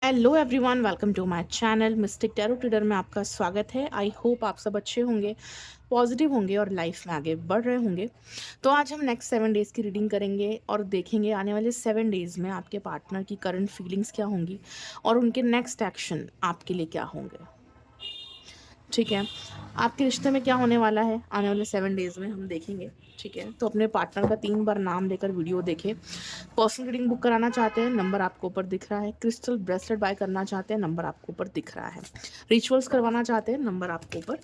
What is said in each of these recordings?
Hello everyone, welcome to my channel mystic tarot reader में आपका स्वागत है। आई होप आप सब अच्छे होंगे, पॉजिटिव होंगे और लाइफ में आगे बढ़ रहे होंगे। तो आज हम नेक्स्ट 7 डेज़ की रीडिंग करेंगे और देखेंगे आने वाले 7 डेज़ में आपके पार्टनर की करंट फीलिंग्स क्या होंगी और उनके नेक्स्ट एक्शन आपके लिए क्या होंगे। ठीक है, आपके रिश्ते में क्या होने वाला है आने वाले 7 डेज़ में हम देखेंगे। ठीक है, तो अपने पार्टनर का 3 बार नाम लेकर वीडियो देखें। पर्सनल रीडिंग बुक कराना चाहते हैं, नंबर आपको ऊपर दिख रहा है। क्रिस्टल ब्रेसलेट बाय करना चाहते हैं, नंबर आपको ऊपर दिख रहा है। रिचुअल्स करवाना चाहते हैं, नंबर आपको ऊपर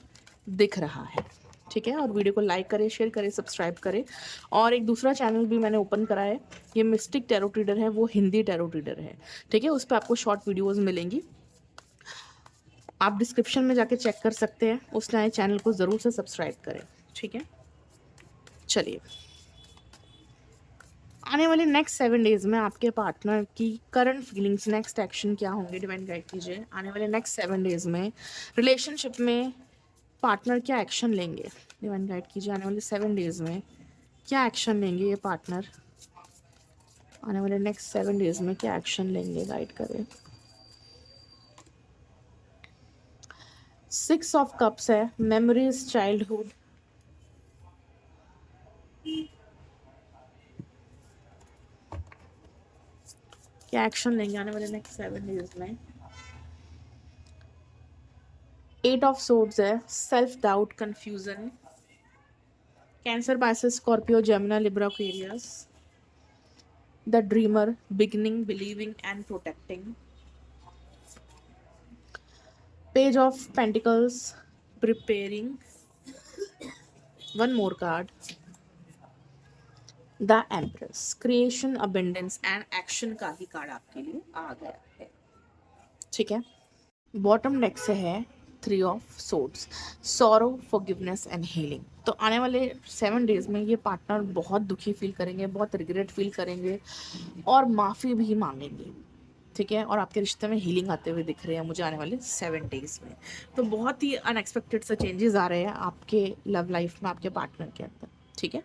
दिख रहा है। ठीक है, और वीडियो को लाइक करें, शेयर करें, सब्सक्राइब करें। और एक दूसरा चैनल भी मैंने ओपन करा है, ये मिस्टिक टैरो रीडर है, वो हिंदी टैरो रीडर है। ठीक है, उस पर आपको शॉर्ट वीडियोज़ मिलेंगी, आप डिस्क्रिप्शन में जाके चेक कर सकते हैं। उस नए चैनल को ज़रूर से सब्सक्राइब करें। ठीक है, चलिए आने वाले नेक्स्ट 7 डेज़ में आपके पार्टनर की करंट फीलिंग्स, नेक्स्ट एक्शन क्या होंगे, डिवाइन गाइड कीजिए। आने वाले नेक्स्ट 7 डेज़ में रिलेशनशिप में पार्टनर क्या एक्शन लेंगे, डिवाइन गाइड कीजिए। आने वाले 7 डेज़ में क्या एक्शन लेंगे ये पार्टनर, आने वाले नेक्स्ट 7 डेज़ में क्या एक्शन लेंगे, गाइड करें। 6 ऑफ कप्स है, मेमोरीज, चाइल्डहुड। क्या एक्शन लेंगे आने वाले नेक्स्ट 7 डेज़ में। 8 ऑफ सोर्ड्स है, self doubt, confusion. Cancer, Pisces, Scorpio, Gemini, Libra, Aquarius. The dreamer, beginning, believing and protecting. Page of pentacles, preparing. One more card, the empress, creation, abundance and action का ही card आपके लिए आ गया है। ठीक है, bottom deck से है 3 of swords, sorrow, forgiveness and healing. तो आने वाले 7 डेज़ में ये पार्टनर बहुत दुखी फील करेंगे, बहुत रिग्रेट फील करेंगे और माफ़ी भी मांगेंगे। ठीक है, और आपके रिश्ते में हीलिंग आते हुए दिख रहे हैं मुझे आने वाले 7 डेज़ में। तो बहुत ही अनएक्सपेक्टेड से चेंजेस आ रहे हैं आपके लव लाइफ में, आपके पार्टनर के अंदर। ठीक है,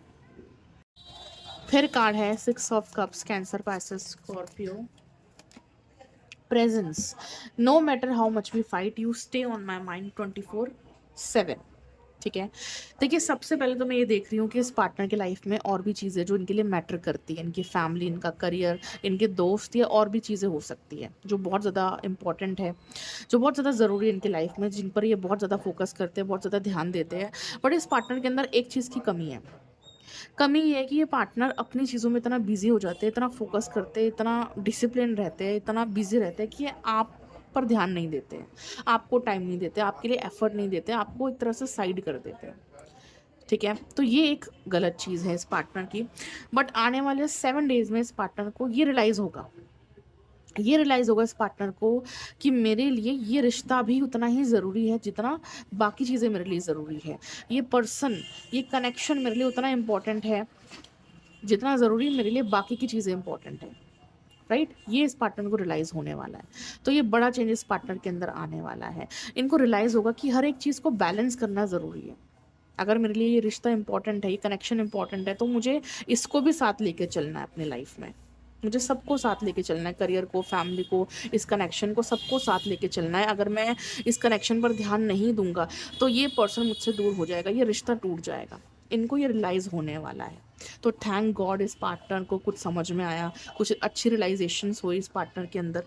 फिर कार्ड है 6 of cups, Cancer, Pisces, Scorpio. Presence, no matter how much we fight you stay on my mind 24/7। ठीक है, देखिए सबसे पहले तो मैं ये देख रही हूँ कि इस पार्टनर के लाइफ में और भी चीज़ें जो इनके लिए मैटर करती हैं, इनकी फैमिली, इनका करियर, इनके दोस्त, या और भी चीज़ें हो सकती है जो बहुत ज़्यादा इंपॉर्टेंट है, जो बहुत ज़्यादा ज़रूरी है इनकी लाइफ में, जिन पर ये बहुत ज़्यादा फोकस करते हैं, बहुत ज़्यादा ध्यान देते हैं। बट इस पार्टनर के अंदर एक चीज़ की कमी है। कमी ये है कि ये पार्टनर अपनी चीज़ों में इतना बिजी हो जाते हैं, इतना फोकस करते हैं, इतना डिसिप्लिन रहते हैं, इतना बिजी रहते हैं कि ये आप पर ध्यान नहीं देते हैं, आपको टाइम नहीं देते, आपके लिए एफर्ट नहीं देते, आपको एक तरह से साइड कर देते हैं। ठीक है, तो ये एक गलत चीज़ है इस पार्टनर की। बट आने वाले 7 डेज़ में इस पार्टनर को ये रियलाइज़ होगा, ये रियलाइज़ होगा इस पार्टनर को कि मेरे लिए ये रिश्ता भी उतना ही ज़रूरी है जितना बाकी चीज़ें मेरे लिए ज़रूरी है। ये पर्सन, ये कनेक्शन मेरे लिए उतना इम्पॉर्टेंट है जितना ज़रूरी मेरे लिए बाकी की चीज़ें इंपॉर्टेंट है। राइट, ये इस पार्टनर को रियलाइज़ होने वाला है। तो ये बड़ा चेंज इस पार्टनर के अंदर आने वाला है। इनको रियलाइज़ होगा कि हर एक चीज़ को बैलेंस करना ज़रूरी है। अगर मेरे लिए ये रिश्ता इंपॉर्टेंट है, ये कनेक्शन इंपॉर्टेंट है, तो मुझे इसको भी साथ लेके चलना है अपने लाइफ में। मुझे सबको साथ लेके चलना है, करियर को, फैमिली को, इस कनेक्शन को, सबको साथ लेके चलना है। अगर मैं इस कनेक्शन पर ध्यान नहीं दूंगा तो ये पर्सन मुझसे दूर हो जाएगा, ये रिश्ता टूट जाएगा। इनको ये रियलाइज़ होने वाला है। तो थैंक गॉड इस पार्टनर को कुछ समझ में आया, कुछ अच्छी रियलाइजेशंस हुई इस पार्टनर के अंदर।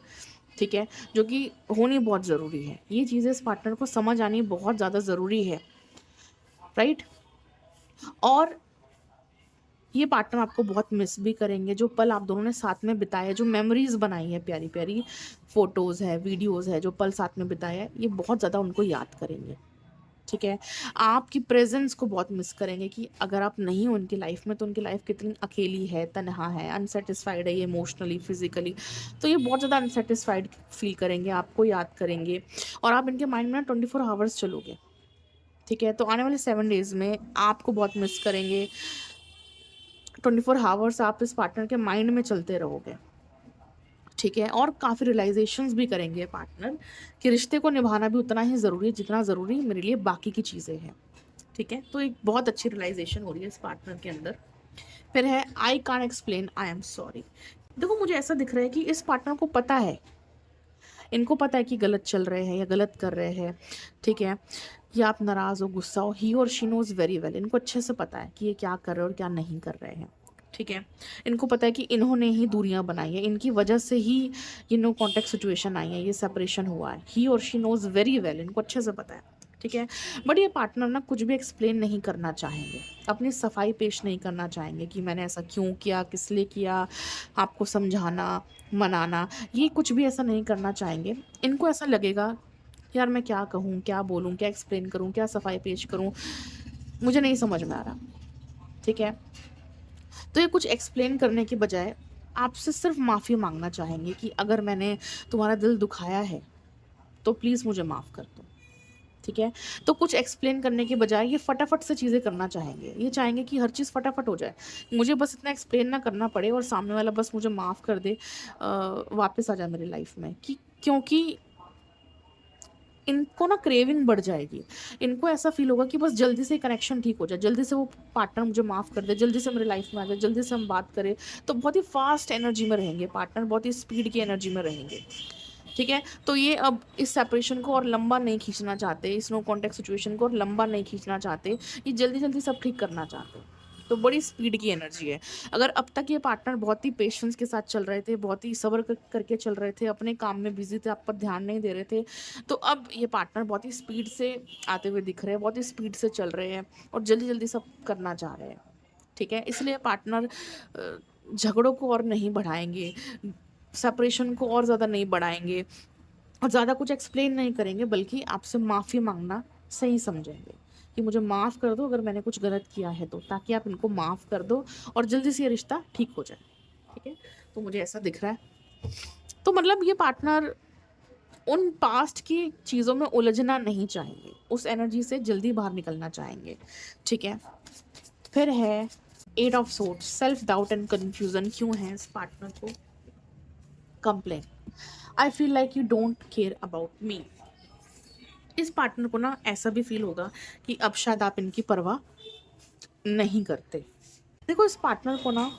ठीक है, जो कि होनी बहुत ज़रूरी है। ये चीज़ें इस पार्टनर को समझ आनी बहुत ज़्यादा ज़रूरी है। राइट, और ये पार्टनर आपको बहुत मिस भी करेंगे। जो पल आप दोनों ने साथ में बिताए, जो मेमोरीज बनाई है, प्यारी प्यारी फोटोज़ है, वीडियोज़ है, जो पल साथ में बिताए है, ये बहुत ज़्यादा उनको याद करेंगे। ठीक है, आपकी प्रेजेंस को बहुत मिस करेंगे कि अगर आप नहीं हो उनकी लाइफ में तो उनकी लाइफ कितनी अकेली है, तनहा है, अनसेटिस्फाइड है, ये इमोशनली, फिजिकली। तो ये बहुत ज़्यादा अनसेटिस्फाइड फील करेंगे, आपको याद करेंगे और आप इनके माइंड में ना 24 आवर्स चलोगे। ठीक है, तो आने वाले 7 डेज़ में आपको बहुत मिस करेंगे। 24 आवर्स आप इस पार्टनर के माइंड में चलते रहोगे। ठीक है, और काफ़ी रियलाइजेशंस भी करेंगे पार्टनर कि रिश्ते को निभाना भी उतना ही ज़रूरी है जितना ज़रूरी मेरे लिए बाकी की चीज़ें हैं। ठीक है, तो एक बहुत अच्छी रियलाइजेशन हो रही है इस पार्टनर के अंदर। फिर है I can't explain, I am sorry. देखो मुझे ऐसा दिख रहा है कि इस पार्टनर को पता है, इनको पता है कि गलत चल रहे हैं या गलत कर रहे हैं, ठीक है, या आप नाराज़ हो, गुस्सा हो, ही और शी नोज़ वेरी वेल, इनको अच्छे से पता है कि ये क्या कर रहे हैं और क्या नहीं कर रहे हैं, ठीक है। इनको पता है कि इन्होंने ही दूरियां बनाई है, इनकी वजह से ही ये नो कॉन्टेक्ट सिचुएशन आई है, ये सेपरेशन हुआ है, ही और शी नोज़ वेरी वेल, इनको अच्छे से पता है, ठीक है। बट ये पार्टनर ना कुछ भी एक्सप्लेन नहीं करना चाहेंगे, अपनी सफाई पेश नहीं करना चाहेंगे कि मैंने ऐसा क्यों किया, किस लिए किया, आपको समझाना, मनाना, ये कुछ भी ऐसा नहीं करना चाहेंगे। इनको ऐसा लगेगा यार मैं क्या कहूँ, क्या बोलूँ, क्या एक्सप्लेन करूँ, क्या सफाई पेश करूँ, मुझे नहीं समझ में आ रहा, ठीक है। तो ये कुछ एक्सप्लेन करने के बजाय आपसे सिर्फ माफ़ी मांगना चाहेंगे कि अगर मैंने तुम्हारा दिल दुखाया है तो प्लीज़ मुझे माफ़ कर दो, ठीक है। तो कुछ एक्सप्लेन करने के बजाय ये फटाफट से चीज़ें करना चाहेंगे, ये चाहेंगे कि हर चीज़ फटाफट हो जाए, मुझे बस इतना एक्सप्लेन ना करना पड़े और सामने वाला बस मुझे माफ़ कर दे, वापस आ जाए मेरी लाइफ में, कि क्योंकि इनको ना क्रेविंग बढ़ जाएगी, इनको ऐसा फील होगा कि बस जल्दी से कनेक्शन ठीक हो जाए, जल्दी से वो पार्टनर मुझे माफ़ कर दे, जल्दी से मेरी लाइफ में आ जाए, जल्दी से हम बात करें। तो बहुत ही फास्ट एनर्जी में रहेंगे पार्टनर, बहुत ही स्पीड की एनर्जी में रहेंगे, ठीक है। तो ये अब इस सेपरेशन को और लंबा नहीं खींचना चाहते, इस नो कॉन्टेक्ट सिचुएशन को और लंबा नहीं खींचना चाहते, ये जल्दी जल्दी सब ठीक करना चाहते हैं। तो बड़ी स्पीड की एनर्जी है। अगर अब तक ये पार्टनर बहुत ही पेशेंस के साथ चल रहे थे, बहुत ही सब्र करके चल रहे थे, अपने काम में बिजी थे, आप पर ध्यान नहीं दे रहे थे, तो अब ये पार्टनर बहुत ही स्पीड से आते हुए दिख रहे हैं, बहुत ही स्पीड से चल रहे हैं और जल्दी जल्दी सब करना चाह रहे हैं, ठीक है। इसलिए पार्टनर झगड़ों को और नहीं बढ़ाएंगे, सेपरेशन को और ज़्यादा नहीं बढ़ाएंगे और ज़्यादा कुछ एक्सप्लेन नहीं करेंगे, बल्कि आपसे माफ़ी मांगना सही समझेंगे कि मुझे माफ़ कर दो अगर मैंने कुछ गलत किया है तो, ताकि आप इनको माफ़ कर दो और जल्दी से ये रिश्ता ठीक हो जाए, ठीक है। तो मुझे ऐसा दिख रहा है। तो मतलब ये पार्टनर उन पास्ट की चीज़ों में उलझना नहीं चाहेंगे, उस एनर्जी से जल्दी बाहर निकलना चाहेंगे, ठीक है। फिर है 8 of swords, self doubt and confusion क्यों है इस पार्टनर को? Complain, I feel like you don't care about me. इस पार्टनर को ना ऐसा भी फील होगा कि अब शायद आप इनकी परवाह नहीं करते। देखो इस पार्टनर को ना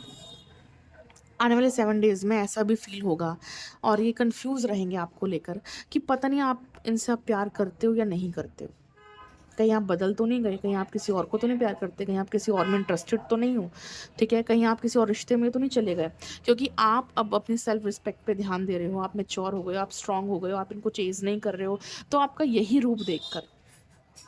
आने वाले 7 डेज़ में ऐसा भी फील होगा और ये कंफ्यूज रहेंगे आपको लेकर कि पता नहीं आप इनसे अब प्यार करते हो या नहीं करते हो, कहीं आप बदल तो नहीं गए, कहीं आप किसी और को तो नहीं प्यार करते, कहीं आप किसी और में इंटरेस्टेड तो नहीं हो, ठीक है, कहीं आप किसी और रिश्ते में तो नहीं चले गए, क्योंकि आप अब अपनी सेल्फ रिस्पेक्ट पे ध्यान दे रहे हो, आप मैच्योर हो गए हो, आप स्ट्रांग हो गए हो, आप इनको चेज नहीं कर रहे हो। तो आपका यही रूप देखकर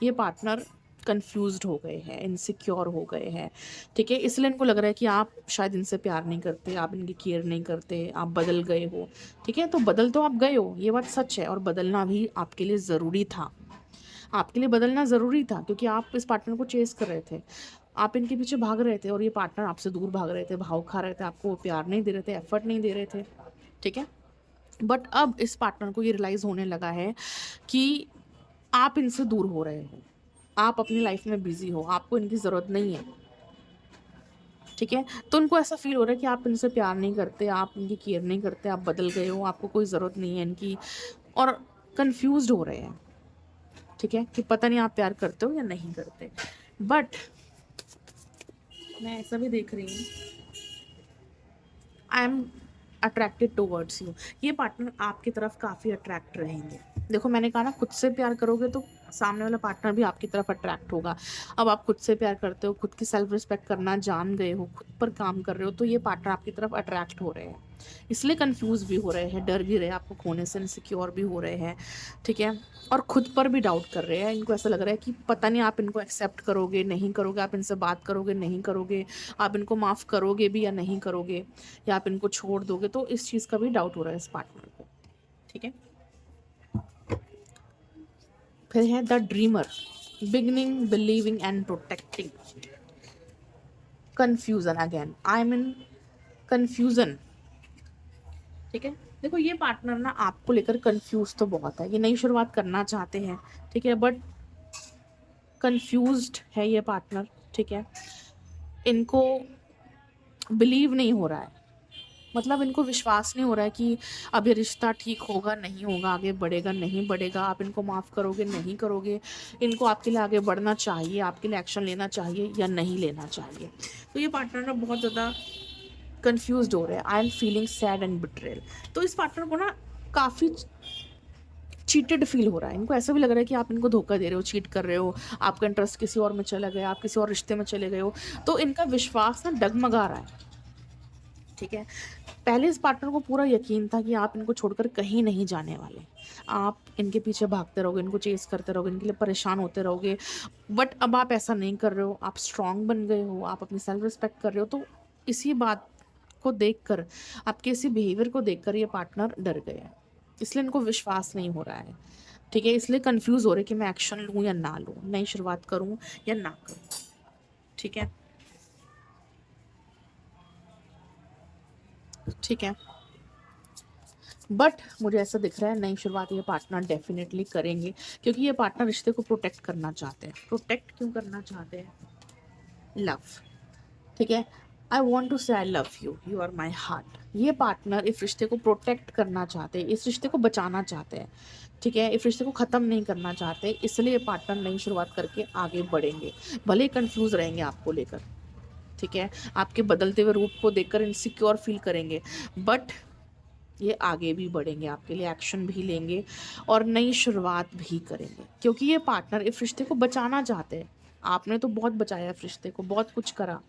ये पार्टनर कंफ्यूज्ड हो गए हैं, इनसिक्योर हो गए हैं, ठीक है। इसलिए इनको लग रहा है कि आप शायद इनसे प्यार नहीं करते, आप इनकी केयर नहीं करते, आप बदल गए हो, ठीक है। तो बदल तो आप गए हो, ये बात सच है, और बदलना भी आपके लिए ज़रूरी था, आपके लिए बदलना ज़रूरी था, क्योंकि आप इस पार्टनर को चेस कर रहे थे, आप इनके पीछे भाग रहे थे और ये पार्टनर आपसे दूर भाग रहे थे, भाव खा रहे थे, आपको प्यार नहीं दे रहे थे, एफर्ट नहीं दे रहे थे, ठीक है। बट अब इस पार्टनर को ये रियलाइज़ होने लगा है कि आप इनसे दूर हो रहे हो, आप अपनी लाइफ में बिजी हो, आपको इनकी ज़रूरत नहीं है, ठीक है। तो उनको ऐसा फील हो रहा है कि आप इनसे प्यार नहीं करते, आप इनकी केयर नहीं करते, आप बदल गए हो, आपको कोई ज़रूरत नहीं है इनकी, और कंफ्यूज्ड हो रहे हैं, ठीक है, कि पता नहीं आप प्यार करते हो या नहीं करते। बट मैं ऐसा भी देख रही हूँ, I am attracted towards you, ये पार्टनर आपकी तरफ काफ़ी अट्रैक्ट रहेंगे। देखो मैंने कहा ना, खुद से प्यार करोगे तो सामने वाला पार्टनर भी आपकी तरफ अट्रैक्ट होगा। अब आप खुद से प्यार करते हो, खुद की सेल्फ रिस्पेक्ट करना जान गए हो, खुद पर काम कर रहे हो, तो ये पार्टनर आपकी तरफ अट्रैक्ट हो रहे हैं, इसलिए कंफ्यूज भी हो रहे हैं, डर भी रहे हैं आपको खोने से, इनसिक्योर भी हो रहे हैं, ठीक है, और खुद पर भी डाउट कर रहे हैं। इनको ऐसा लग रहा है कि पता नहीं आप इनको एक्सेप्ट करोगे नहीं करोगे, आप इनसे बात करोगे नहीं करोगे, आप इनको माफ़ करोगे भी या नहीं करोगे, या आप इनको छोड़ दोगे। तो इस चीज़ का भी डाउट हो रहा है इस पार्टनर को, ठीक है। फिर है the dreamer, beginning, believing and protecting, confusion, again I am in confusion, ठीक है। देखो ये पार्टनर ना आपको लेकर कंफ्यूज तो बहुत है, ये नई शुरुआत करना चाहते हैं, ठीक है, बट कंफ्यूज्ड है ये पार्टनर, ठीक है। इनको बिलीव नहीं हो रहा है, मतलब इनको विश्वास नहीं हो रहा है कि अब ये रिश्ता ठीक होगा नहीं होगा, आगे बढ़ेगा नहीं बढ़ेगा, आप इनको माफ़ करोगे नहीं करोगे, इनको आपके लिए आगे बढ़ना चाहिए, आपके लिए एक्शन लेना चाहिए या नहीं लेना चाहिए। तो ये पार्टनर ना बहुत ज़्यादा कंफ्यूज्ड हो रहे हैं, I am feeling sad and betrayal. तो इस पार्टनर को ना काफ़ी चीटेड फील हो रहा है, इनको ऐसा भी लग रहा है कि आप इनको धोखा दे रहे हो, चीट कर रहे हो, आपका इंटरेस्ट किसी और में चला गया, आप किसी और रिश्ते में चले गए हो, तो इनका विश्वास ना डगमगा रहा है। ठीक है, पहले इस पार्टनर को पूरा यकीन था कि आप इनको छोड़कर कहीं नहीं जाने वाले, आप इनके पीछे भागते रहोगे, इनको चेस करते रहोगे, इनके लिए परेशान होते रहोगे, बट अब आप ऐसा नहीं कर रहे हो, आप स्ट्रांग बन गए हो, आप अपनी सेल्फ रिस्पेक्ट कर रहे हो। तो इसी बात को देखकर, आपके इसी बिहेवियर को देखकर ये पार्टनर डर गए हैं, इसलिए इनको विश्वास नहीं हो रहा है। ठीक है, इसलिए कंफ्यूज हो रहे कि मैं एक्शन लूँ या ना लूँ, नई शुरुआत करूँ या ना करूँ। ठीक है, ठीक है, बट मुझे ऐसा दिख रहा है नई शुरुआत ये पार्टनर डेफिनेटली करेंगे, क्योंकि ये पार्टनर रिश्ते को प्रोटेक्ट करना चाहते हैं। प्रोटेक्ट क्यों करना चाहते हैं? लव। ठीक है, आई want to say I love you, you are my heart. ये पार्टनर इस रिश्ते को प्रोटेक्ट करना चाहते हैं, इस रिश्ते को बचाना चाहते हैं। ठीक है, इस रिश्ते को ख़त्म नहीं करना चाहते, इसलिए ये पार्टनर नई शुरुआत करके आगे बढ़ेंगे, भले कंफ्यूज रहेंगे आपको लेकर। ठीक है, आपके बदलते हुए रूप को देखकर इनसिक्योर फील करेंगे, बट ये आगे भी बढ़ेंगे, आपके लिए एक्शन भी लेंगे और नई शुरुआत भी करेंगे, क्योंकि ये पार्टनर इस रिश्ते को बचाना चाहते हैं। आपने तो बहुत बचाया इस रिश्ते को, बहुत कुछ करा,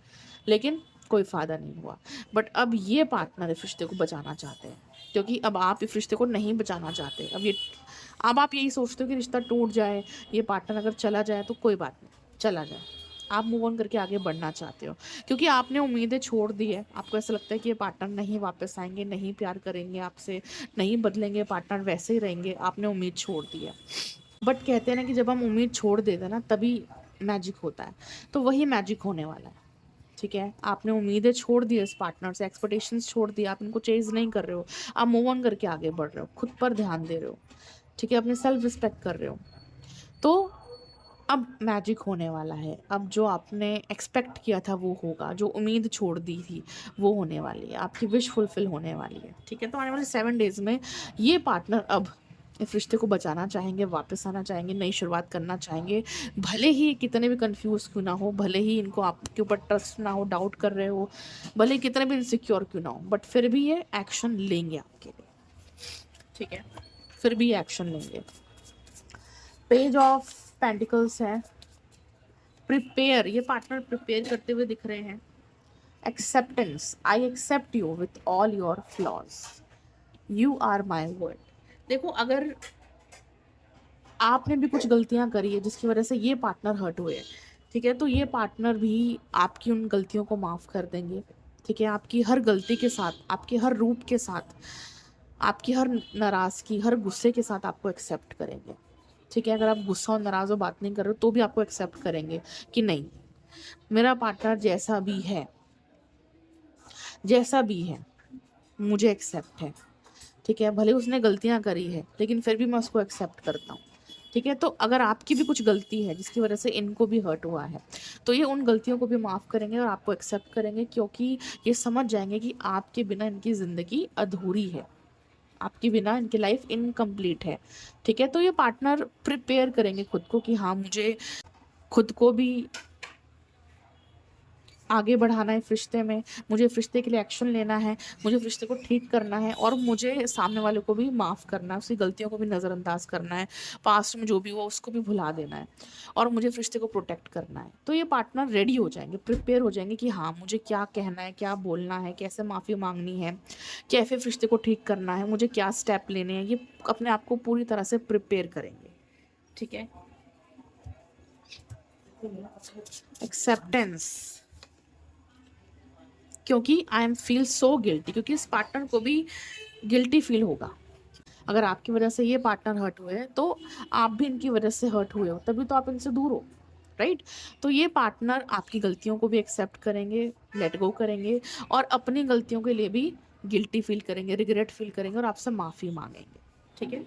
लेकिन कोई फ़ायदा नहीं हुआ। बट अब ये पार्टनर इस रिश्ते को बचाना चाहते हैं, क्योंकि अब आप इस रिश्ते को नहीं बचाना चाहते। अब आप यही सोचते हो कि रिश्ता टूट जाए, ये पार्टनर अगर चला जाए तो कोई बात नहीं, चला जाए। आप मूव ऑन करके आगे बढ़ना चाहते हो, क्योंकि आपने उम्मीदें छोड़ दी है। आपको ऐसा लगता है कि ये पार्टनर नहीं वापस आएंगे, नहीं प्यार करेंगे आपसे, नहीं बदलेंगे, पार्टनर वैसे ही रहेंगे, आपने उम्मीद छोड़ दी है। बट कहते हैं ना कि जब हम उम्मीद छोड़ देते हैं ना, तभी मैजिक होता है, तो वही मैजिक होने वाला है। ठीक है, आपने उम्मीदें छोड़ दी इस पार्टनर से, एक्सपेक्टेशंस छोड़ दी, आप इनको चेज नहीं कर रहे हो, आप मूव ऑन करके आगे बढ़ रहे हो, खुद पर ध्यान दे रहे हो। ठीक है, अपने सेल्फ रिस्पेक्ट कर रहे हो, तो अब मैजिक होने वाला है। अब जो आपने एक्सपेक्ट किया था वो होगा, जो उम्मीद छोड़ दी थी वो होने वाली है, आपकी विश फुलफिल होने वाली है। ठीक है, तो आने वाले 7 डेज़ में ये पार्टनर अब इस रिश्ते को बचाना चाहेंगे, वापस आना चाहेंगे, नई शुरुआत करना चाहेंगे। भले ही कितने भी कंफ्यूज क्यों ना हो, भले ही इनको आपके ऊपर ट्रस्ट ना हो, डाउट कर रहे हो, भले ही कितने भी इनसिक्योर क्यों ना हो, बट फिर भी ये एक्शन लेंगे आपके लिए। ठीक है, फिर भी ये एक्शन लेंगे। पेज ऑफ पेंटिकल्स है, प्रिपेयर, ये पार्टनर प्रिपेयर करते हुए दिख रहे हैं। Acceptance, I accept you with all your flaws, you are my world. देखो, अगर आपने भी कुछ गलतियां करी है जिसकी वजह से ये पार्टनर हर्ट हुए, ठीक है, तो ये पार्टनर भी आपकी उन गलतियों को माफ़ कर देंगे। ठीक है, आपकी हर गलती के साथ, आपके हर रूप के साथ, आपकी हर नाराज़गी, हर गुस्से के साथ आपको एक्सेप्ट करेंगे। ठीक है, अगर आप गुस्सा और नाराज़ हो, बात नहीं कर रहे हो, तो भी आपको एक्सेप्ट करेंगे कि नहीं, मेरा पार्टनर जैसा भी है, जैसा भी है, मुझे एक्सेप्ट है। ठीक है, भले उसने गलतियां करी है, लेकिन फिर भी मैं उसको एक्सेप्ट करता हूँ। ठीक है, तो अगर आपकी भी कुछ गलती है जिसकी वजह से इनको भी हर्ट हुआ है, तो ये उन गलतियों को भी माफ़ करेंगे और आपको एक्सेप्ट करेंगे, क्योंकि ये समझ जाएंगे कि आपके बिना इनकी ज़िंदगी अधूरी है, आपके बिना इनकी लाइफ इनकम्प्लीट है। ठीक है, तो ये पार्टनर प्रिपेयर करेंगे खुद को कि हाँ, मुझे खुद को भी आगे बढ़ाना है इस रिश्ते में, मुझे इस रिश्ते के लिए एक्शन लेना है, मुझे इस रिश्ते को ठीक करना है, और मुझे सामने वाले को भी माफ़ करना है, उसकी गलतियों को भी नज़रअंदाज करना है, पास्ट में जो भी हुआ उसको भी भुला देना है, और मुझे इस रिश्ते को प्रोटेक्ट करना है। तो ये पार्टनर रेडी हो जाएंगे, प्रिपेयर हो जाएंगे कि हाँ, मुझे क्या कहना है, क्या बोलना है, कैसे माफ़ी मांगनी है, कैसे इस रिश्ते को ठीक करना है, मुझे क्या स्टेप लेने हैं, ये अपने आप को पूरी तरह से प्रिपेयर करेंगे। ठीक है, एक्सेप्टेंस, क्योंकि I am feel so guilty, क्योंकि इस पार्टनर को भी गिल्टी फील होगा। अगर आपकी वजह से ये पार्टनर हर्ट हुए हैं, तो आप भी इनकी वजह से हर्ट हुए हो, तभी तो आप इनसे दूर हो, राइट। तो ये पार्टनर आपकी गलतियों को भी एक्सेप्ट करेंगे, लेट गो करेंगे, और अपनी गलतियों के लिए भी गिल्टी फील करेंगे, रिग्रेट फील करेंगे, और आपसे माफ़ी मांगेंगे। ठीक है,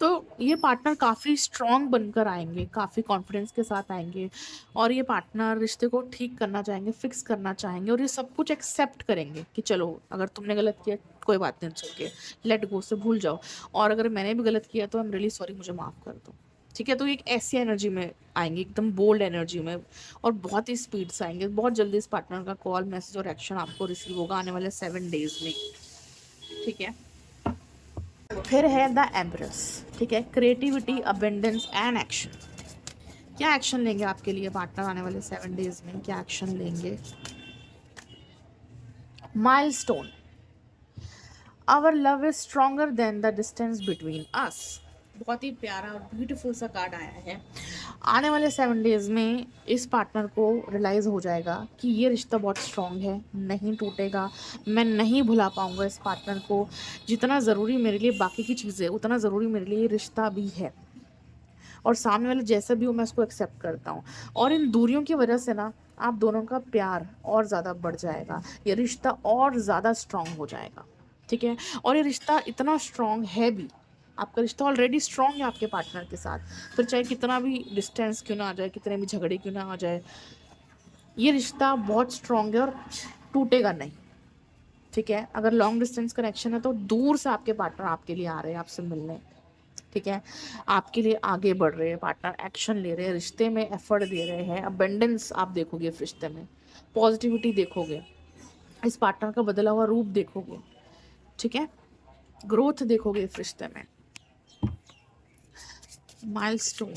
तो ये पार्टनर काफ़ी स्ट्रॉन्ग बनकर आएंगे, काफ़ी कॉन्फिडेंस के साथ आएंगे, और ये पार्टनर रिश्ते को ठीक करना चाहेंगे, फिक्स करना चाहेंगे, और ये सब कुछ एक्सेप्ट करेंगे कि चलो, अगर तुमने गलत किया कोई बात नहीं, चल के लेट गो, से भूल जाओ, और अगर मैंने भी गलत किया तो आई एम रियली सॉरी, मुझे माफ़ कर दो। ठीक है, तो एक ऐसी एनर्जी में आएंगे, एकदम बोल्ड एनर्जी में, और बहुत ही स्पीड से आएंगे। बहुत जल्दी इस पार्टनर का कॉल, मैसेज और एक्शन आपको रिसीव होगा आने वाले 7 डेज़ में। ठीक है, फिर है द एम्प्रेस, ठीक है, क्रिएटिविटी, अबेंडेंस एंड एक्शन। क्या एक्शन लेंगे आपके लिए पार्टनर आने वाले 7 डेज में, क्या एक्शन लेंगे? Milestone, our love is stronger than the distance between us. बहुत ही प्यारा और ब्यूटीफुल सा कार्ड आया है। आने वाले 7 डेज में इस पार्टनर को रियलाइज़ हो जाएगा कि ये रिश्ता बहुत स्ट्रॉन्ग है, नहीं टूटेगा, मैं नहीं भुला पाऊँगा इस पार्टनर को। जितना ज़रूरी मेरे लिए बाकी की चीज़ें, उतना ज़रूरी मेरे लिए ये रिश्ता भी है, और सामने वाले जैसा भी हो मैं उसको एक्सेप्ट करता हूँ। और इन दूरियों की वजह से ना आप दोनों का प्यार और ज़्यादा बढ़ जाएगा, ये रिश्ता और ज़्यादा स्ट्रॉन्ग हो जाएगा, ठीक है। और ये रिश्ता इतना स्ट्रॉन्ग है भी, आपका रिश्ता ऑलरेडी स्ट्रॉन्ग है आपके पार्टनर के साथ, फिर चाहे कितना भी डिस्टेंस क्यों ना आ जाए, कितने भी झगड़े क्यों ना आ जाए, ये रिश्ता बहुत स्ट्रॉन्ग है और टूटेगा नहीं, ठीक है। अगर लॉन्ग डिस्टेंस कनेक्शन है तो दूर से आपके पार्टनर आपके लिए आ रहे हैं आपसे मिलने, ठीक है, आपके लिए आगे बढ़ रहे हैं पार्टनर, एक्शन ले रहे हैं, रिश्ते में एफर्ट दे रहे हैं, अबेंडेंस आप देखोगे इस रिश्ते में, पॉजिटिविटी देखोगे, इस पार्टनर का बदला हुआ रूप देखोगे, ठीक है, ग्रोथ देखोगे इस रिश्ते में। माइलस्टोन,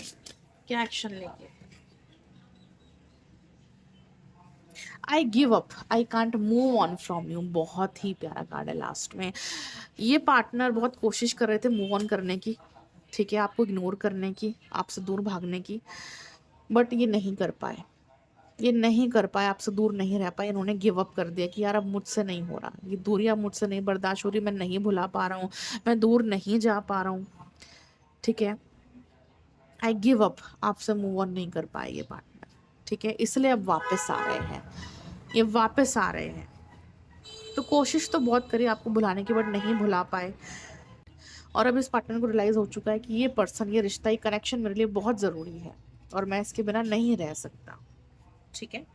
क्या एक्शन लेंगे? I give up, I can't move on from you. बहुत ही प्यारा कार्ड है लास्ट में। ये पार्टनर बहुत कोशिश कर रहे थे मूव ऑन करने की, ठीक है, आपको इग्नोर करने की, आपसे दूर भागने की, बट ये नहीं कर पाए, ये नहीं कर पाए, आपसे दूर नहीं रह पाए, इन्होंने गिव अप कर दिया कि यार अब मुझसे नहीं हो रहा, ये दूरी अब मुझसे नहीं बर्दाश्त हो रही, मैं नहीं भुला पा रहा हूँ, मैं दूर नहीं जा पा रहा हूँ, ठीक है, आई गिव अप, आपसे मूव ऑन नहीं कर पाए ये पार्टनर, ठीक है, इसलिए अब वापस आ रहे हैं, ये वापस आ रहे हैं। तो कोशिश तो बहुत करी आपको भुलाने की, बट नहीं भुला पाए, और अब इस पार्टनर को रियलाइज़ हो चुका है कि ये पर्सन, ये रिश्ता, ये कनेक्शन मेरे लिए बहुत ज़रूरी है और मैं इसके बिना नहीं रह सकता, ठीक है।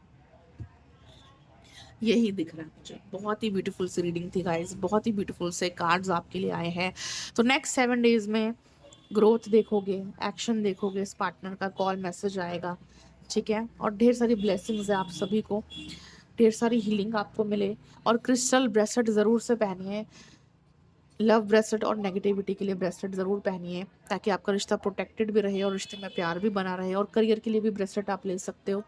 यही दिख रहा है मुझे। बहुत ही ब्यूटीफुल सी रीडिंग थी गाइस, बहुत ही ब्यूटीफुल से कार्ड्स आपके लिए आए हैं। तो नेक्स्ट 7 डेज में ग्रोथ देखोगे, एक्शन देखोगे, इस पार्टनर का कॉल मैसेज आएगा, ठीक है, और ढेर सारी ब्लेसिंग्स है आप सभी को, ढेर सारी हीलिंग आपको मिले, और क्रिस्टल ब्रेसलेट ज़रूर से पहनिए, लव ब्रेसलेट और नेगेटिविटी के लिए ब्रेसलेट ज़रूर पहनिए, ताकि आपका रिश्ता प्रोटेक्टेड भी रहे और रिश्ते में प्यार भी बना रहे, और करियर के लिए भी ब्रेसलेट आप ले सकते हो,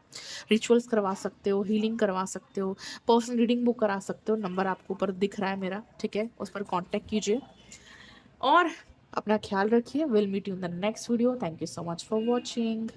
रिचुअल्स करवा सकते हो, हीलिंग करवा सकते हो, पर्सनल रीडिंग बुक करा सकते हो, नंबर आपको ऊपर दिख रहा है मेरा, ठीक है, उस पर कॉन्टैक्ट कीजिए और अपना ख्याल रखिए। Will meet you in the next video. Thank you so much for watching.